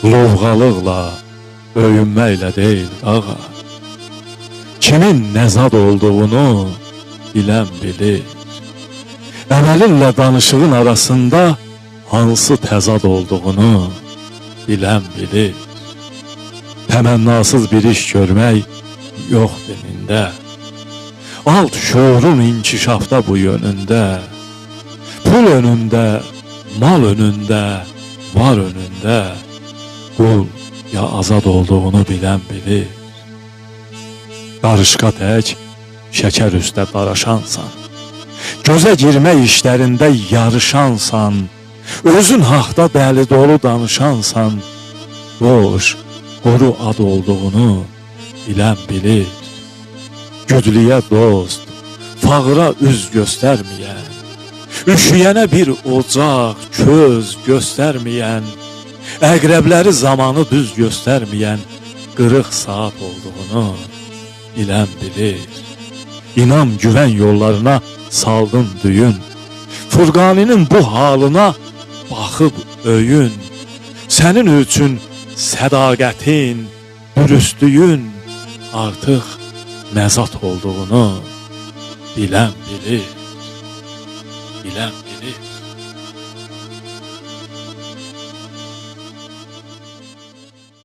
Lovğalıqla, öyünməklə deyil dağa, kimin nəzad olduğunu bilən bilir. Əməlinlə danışığın arasında hansı təzad olduğunu bilən bilir. Təmənnasız bir iş görmək yox dilində, alt şuurun inkişafda bu yönündə. Pul önündə, mal önündə, var önündə, qul ya azad olduğunu bilən bilir. Qarışqa tək, şəkər üstə daraşansan, gözə girmək işlərində yarışansan, özün haqda dəli dolu danışansan, boş, qoru ad olduğunu bilən bilir. Güdlüyə dost, fağıra üz göstərməyən, üşüyənə bir ocaq, köz göstərməyən, əqrəbləri zamanı düz göstərməyən, qırıq saat olduğunu bilən bilir. İnam güvən yollarına saldın düyün, Furqaninin bu halına baxıb öyün. Sənin üçün sədaqətin, dürüstlüyün artıq məzat olduğunu bilən bilir. Bilən bilir.